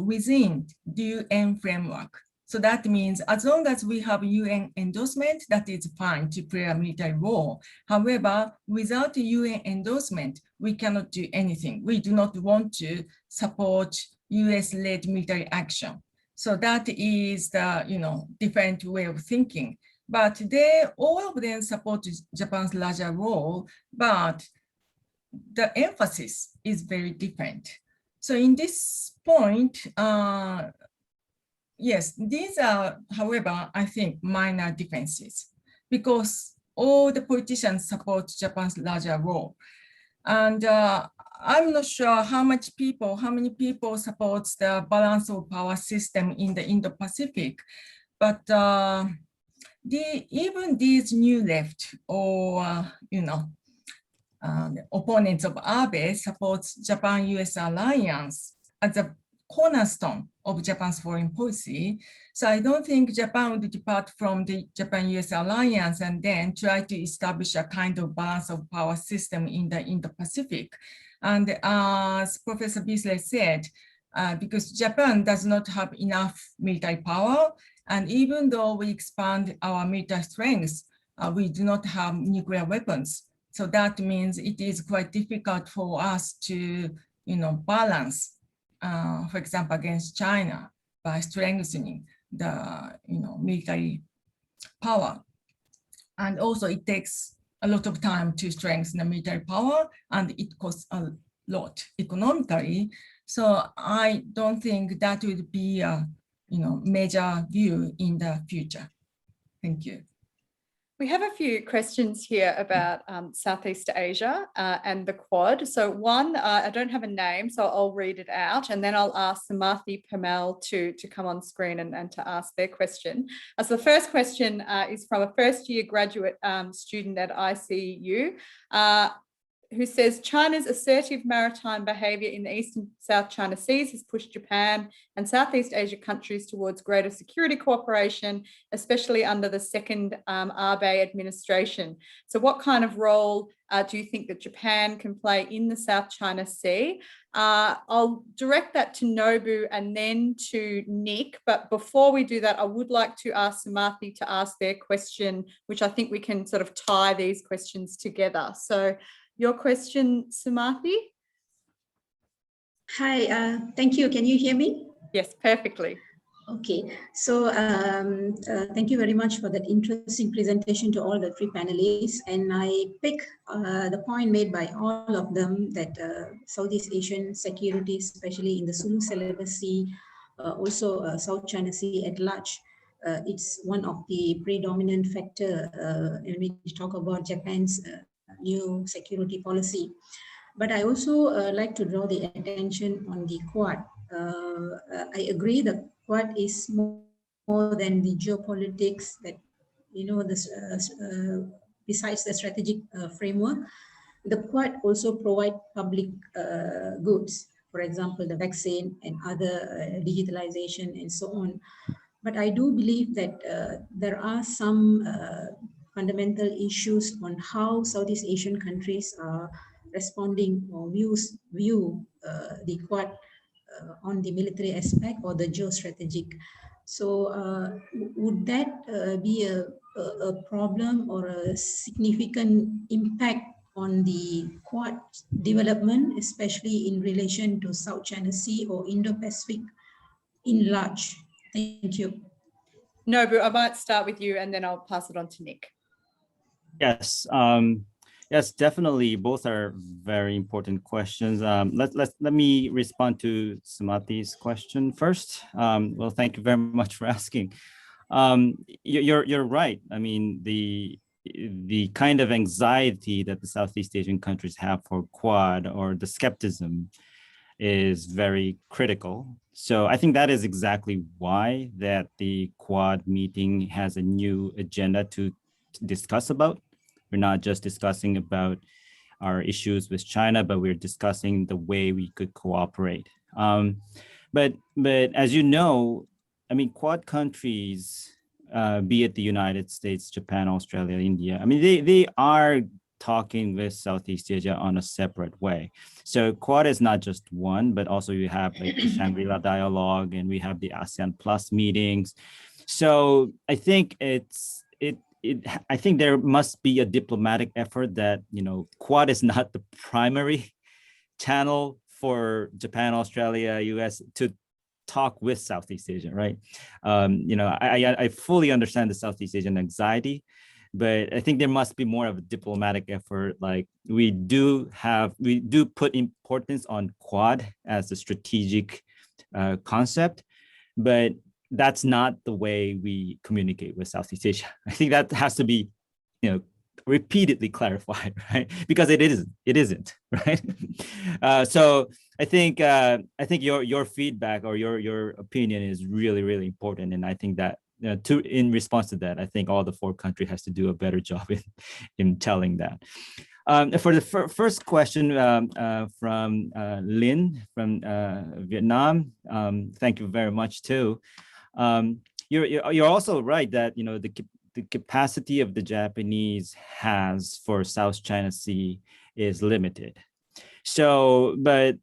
within the UN framework. So that means as long as we have UN endorsement, that is fine to play a military role. However, without the UN endorsement, we cannot do anything. We do not want to support US-led military action. So that is the different way of thinking. But all of them support Japan's larger role, but the emphasis is very different. So in this point, yes, these are, however, I think minor differences because all the politicians support Japan's larger role. And I'm not sure how many people support the balance of power system in the Indo-Pacific, but even these new left or, the opponents of Abe supports Japan-US alliance as a cornerstone of Japan's foreign policy. So I don't think Japan would depart from the Japan-US alliance and then try to establish a kind of balance of power system in the Indo-Pacific. And as Professor Beasley said, because Japan does not have enough military power, and even though we expand our military strengths, we do not have nuclear weapons. So that means it is quite difficult for us to, balance, for example, against China by strengthening the, military power. And also it takes a lot of time to strengthen the military power, and it costs a lot economically. So I don't think that would be a, major view in the future. Thank you. We have a few questions here about Southeast Asia and the Quad. So one, I don't have a name, so I'll read it out, and then I'll ask Samathi Pamel to come on screen and to ask their question. So the first question is from a first-year graduate student at ICU, who says China's assertive maritime behaviour in the East and South China Seas has pushed Japan and Southeast Asia countries towards greater security cooperation, especially under the second Abe administration. So what kind of role do you think that Japan can play in the South China Sea? I'll direct that to Nobu and then to Nick. But before we do that, I would like to ask Samathi to ask their question, which I think we can sort of tie these questions together. So your question, Samathi? Hi, thank you. Can you hear me? Yes, perfectly. Okay, so thank you very much for that interesting presentation to all the three panelists. And I pick the point made by all of them that Southeast Asian security, especially in the Sulu Celebes Sea, also South China Sea at large, it's one of the predominant factor when we talk about Japan's new security policy. But I also like to draw the attention on the Quad. I agree the Quad is more than the geopolitics that, besides the strategic framework, the Quad also provide public goods, for example, the vaccine and other digitalization and so on. But I do believe that there are some fundamental issues on how Southeast Asian countries are responding or view the Quad on the military aspect or the geostrategic. So would that be a problem or a significant impact on the Quad development, especially in relation to South China Sea or Indo-Pacific in large? Thank you. No, but I might start with you and then I'll pass it on to Nick. Yes, yes, definitely. Both are very important questions. Let me respond to Sumati's question first. Well, thank you very much for asking. You're right. I mean, the kind of anxiety that the Southeast Asian countries have for Quad, or the skepticism, is very critical. So I think that is exactly why that the Quad meeting has a new agenda to discuss about. We're not just discussing about our issues with China, but we're discussing the way we could cooperate. But as you know, I mean, Quad countries, be it the United States, Japan, Australia, India, I mean, they are talking with Southeast Asia on a separate way. So Quad is not just one, but also you have like the Shangri-La dialogue, and we have the ASEAN Plus meetings. So I think I think there must be a diplomatic effort that, you know, Quad is not the primary channel for Japan, Australia, US to talk with Southeast Asia, right? You know, I fully understand the Southeast Asian anxiety, but I think there must be more of a diplomatic effort. Like we do put importance on Quad as a strategic concept, but that's not the way we communicate with Southeast Asia. I think that has to be, you know, repeatedly clarified, right? Because it isn't, right? So I think your feedback or your opinion is really, really important, and I think that in response to that, I think all the four countries has to do a better job in telling that. For the first question from Lin from Vietnam, thank you very much too. You're also right that, you know, the capacity of the Japanese has for South China Sea is limited. So, but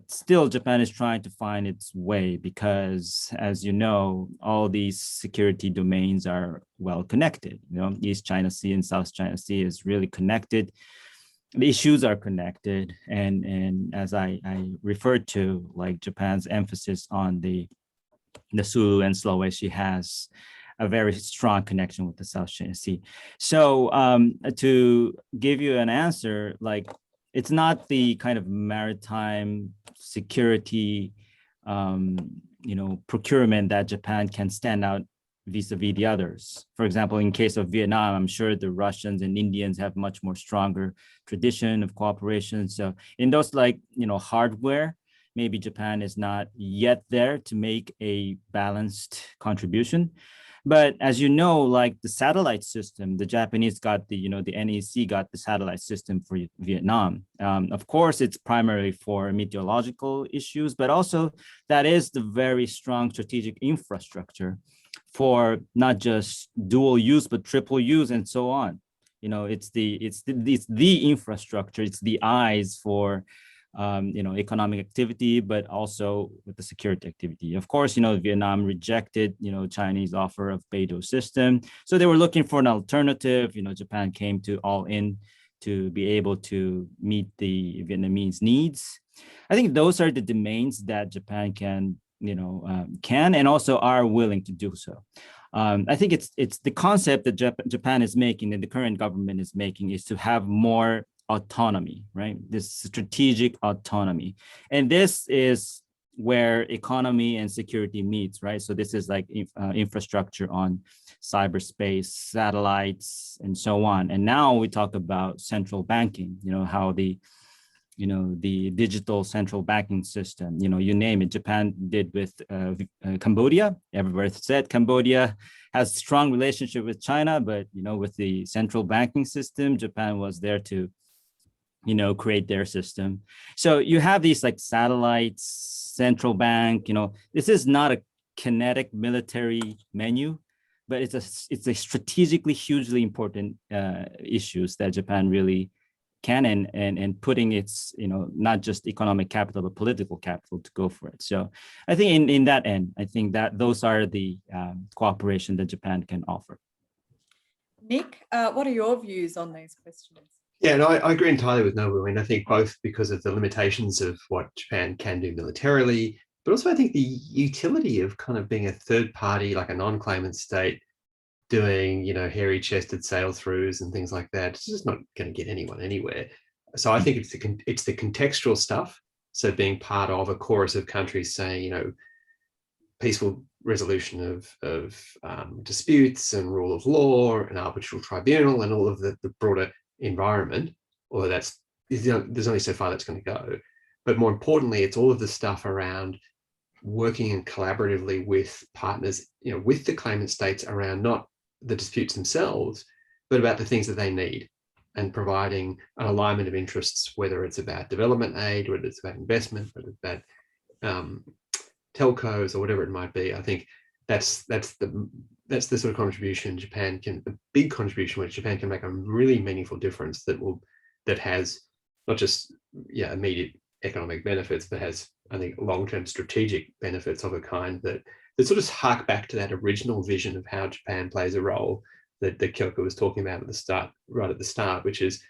still Japan is trying to find its way, because as you know, all these security domains are well connected. You know, East China Sea and South China Sea is really connected. The issues are connected. And as I referred to, like Japan's emphasis on the Sulu and Sulawesi has a very strong connection with the South China Sea. So to give you an answer, like it's not the kind of maritime security, you know, procurement that Japan can stand out vis-a-vis the others. For example, in case of Vietnam, I'm sure the Russians and Indians have much more stronger tradition of cooperation. So in those, like, you know, hardware, maybe Japan is not yet there to make a balanced contribution. But as you know, like the satellite system, the Japanese got the, you know, the NEC got the satellite system for Vietnam. Of course, it's primarily for meteorological issues, but also that is the very strong strategic infrastructure for not just dual use, but triple use and so on. You know, it's the infrastructure, it's the eyes for you know, economic activity, but also with the security activity. Of course, you know, Vietnam rejected, you know, Chinese offer of Beidou system. So they were looking for an alternative. You know, Japan came to all in to be able to meet the Vietnamese needs. I think those are the domains that Japan can, you know, can and also are willing to do so. I think it's the concept that Japan is making and the current government is making is to have more autonomy, right? This strategic autonomy. And this is where economy and security meets, right? So this is like infrastructure on cyberspace, satellites, and so on. And now we talk about central banking, you know, how the, you know, the digital central banking system, you know, you name it, Japan did with Cambodia. Everybody said Cambodia has strong relationship with China, but, you know, with the central banking system, Japan was there to, you know, create their system. So you have these like satellites, central bank, you know, this is not a kinetic military menu, but it's a strategically hugely important issues that Japan really can and putting its, not just economic capital, but political capital to go for it. So I think in that end, I think that those are the cooperation that Japan can offer. Nick, what are your views on these questions? Yeah, no, I agree entirely with Nobu. I mean, I think both because of the limitations of what Japan can do militarily, but also I think the utility of kind of being a third party, like a non-claimant state, doing, hairy-chested sail-throughs and things like that. It's just not going to get anyone anywhere. So I think it's the contextual stuff. So being part of a chorus of countries saying, peaceful resolution of disputes and rule of law and arbitral tribunal and all of the broader environment, although there's only so far that's going to go. But more importantly, it's all of the stuff around working collaboratively with partners, with the claimant states around not the disputes themselves, but about the things that they need and providing an alignment of interests, whether it's about development aid, whether it's about investment, whether it's about telcos or whatever it might be. I think that's the sort of contribution the big contribution which Japan can make a really meaningful difference that has not just immediate economic benefits, but has, I think, long-term strategic benefits of a kind that sort of hark back to that original vision of how Japan plays a role that Kyoko was talking about right at the start, which is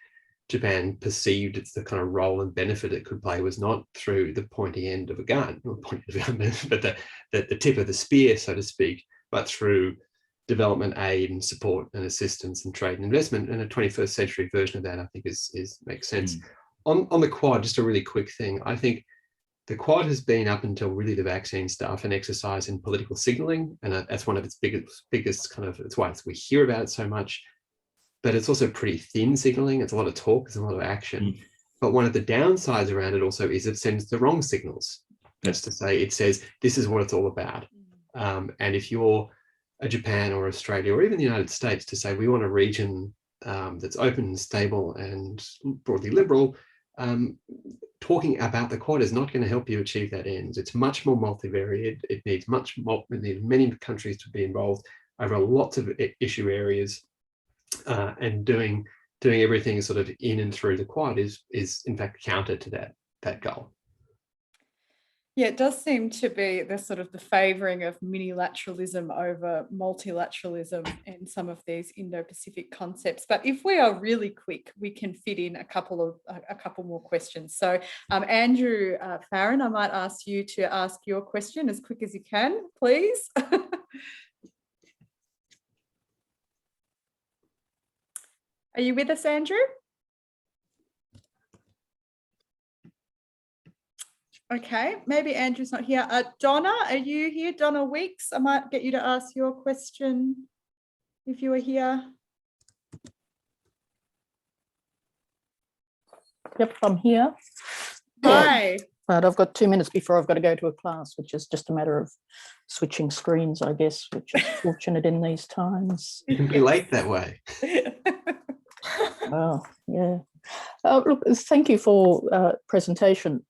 Japan perceived it's the kind of role and benefit it could play was not through the pointy end of a gun, but the tip of the spear, so to speak, but through development aid and support and assistance and trade and investment. And a 21st century version of that, I think, makes sense. On the Quad, just a really quick thing. I think the Quad has been, up until really the vaccine stuff, an exercise in political signaling, and that's one of its biggest kind of, it's why we hear about it so much, but it's also pretty thin signaling. It's a lot of talk, it's a lot of action. But one of the downsides around it also is it sends the wrong signals. That's to say, it says, this is what it's all about. And if you're a Japan or Australia or even the United States to say, we want a region that's open and stable and broadly liberal, talking about the Quad is not going to help you achieve that end. It's much more multivariate. It needs many countries to be involved over lots of issue areas, and doing everything sort of in and through the Quad is in fact counter to that goal. Yeah, it does seem to be the sort of the favouring of minilateralism over multilateralism in some of these Indo-Pacific concepts. But if we are really quick, we can fit in a couple more questions. So Andrew Farron, I might ask you to ask your question as quick as you can, please. Are you with us, Andrew? Okay, maybe Andrew's not here. Donna, are you here? Donna Weeks, I might get you to ask your question if you are here. Yep, I'm here. Hi. But I've got 2 minutes before I've got to go to a class, which is just a matter of switching screens, I guess, which is fortunate in these times. You can be late that way. Oh, yeah. Look, thank you for presentation,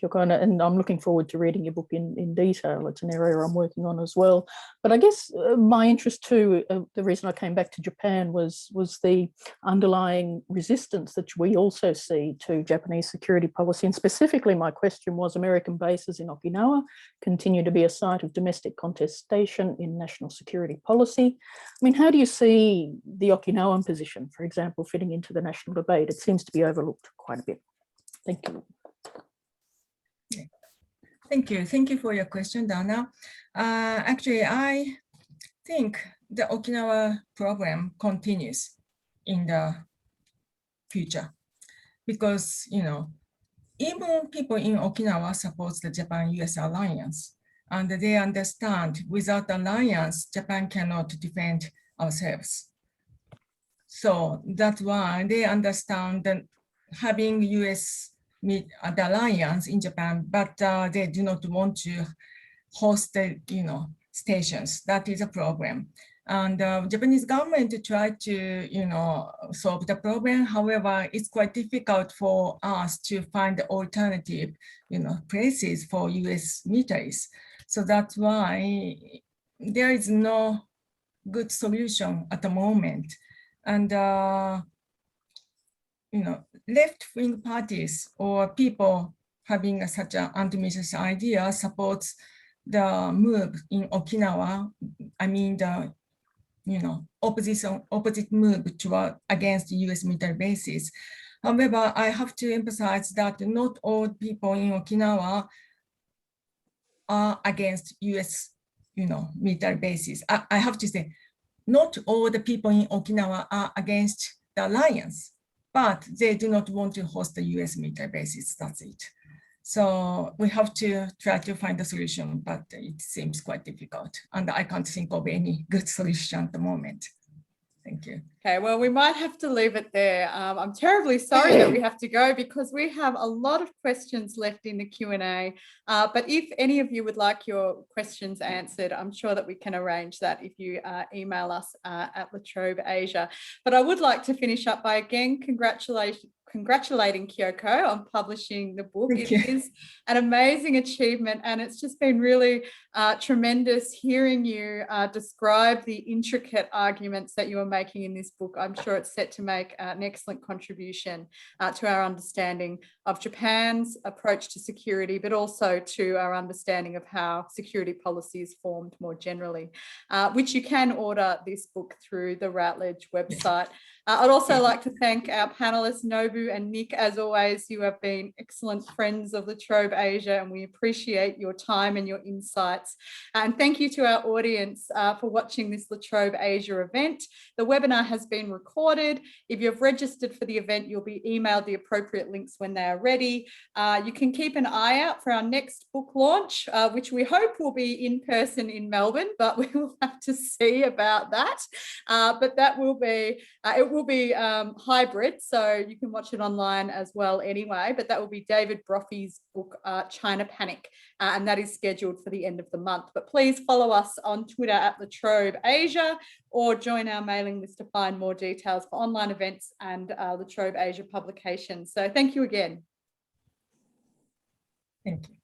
Kyoko, and I'm looking forward to reading your book in detail. It's an area I'm working on as well. But I guess my interest too, the reason I came back to Japan was the underlying resistance that we also see to Japanese security policy. And specifically, my question was, American bases in Okinawa continue to be a site of domestic contestation in national security policy. I mean, how do you see the Okinawan position, for example, fitting into the national debate? It seems to be overlooked quite a bit. Thank you. Thank you for your question, Dana. Actually, I think the Okinawa program continues in the future because, even people in Okinawa support the Japan-US alliance, and they understand without alliance, Japan cannot defend ourselves. So that's why they understand that having US meet the alliance in Japan, but they do not want to host the stations. That is a problem. And Japanese government tried to solve the problem. However, it's quite difficult for us to find alternative places for US militaries. So that's why there is no good solution at the moment. And left-wing parties or people having such an anti-military idea supports the move in Okinawa. I mean, the opposite move toward against U.S. military bases. However, I have to emphasize that not all people in Okinawa are against U.S. military bases. I have to say, not all the people in Okinawa are against the alliance, but they do not want to host the U.S. military bases. That's it. So we have to try to find a solution, but it seems quite difficult. And I can't think of any good solution at the moment. Thank you. Okay, well, we might have to leave it there. I'm terribly sorry that we have to go because we have a lot of questions left in the Q&A. But if any of you would like your questions answered, I'm sure that we can arrange that if you email us at La Trobe Asia. But I would like to finish up by again congratulating Kyoko on publishing the book. It is an amazing achievement, and it's just been really tremendous hearing you describe the intricate arguments that you are making in this book. I'm sure it's set to make an excellent contribution to our understanding of Japan's approach to security, but also to our understanding of how security policy is formed more generally, which you can order this book through the Routledge website. I'd also like to thank our panelists, Nobu and Nick. As always, you have been excellent friends of La Trobe Asia, and we appreciate your time and your insights. And thank you to our audience for watching this La Trobe Asia event. The webinar has been recorded. If you've registered for the event, you'll be emailed the appropriate links when they are ready. You can keep an eye out for our next book launch, which we hope will be in person in Melbourne, but we will have to see about that. But that will be, it will be hybrid, so you can watch it online as well anyway, but that will be David Brophy's book, China Panic, and that is scheduled for the end of the month. But please follow us on Twitter at La Trobe Asia, or join our mailing list to find more details for online events and La Trobe Asia publications. So thank you again. Thank you.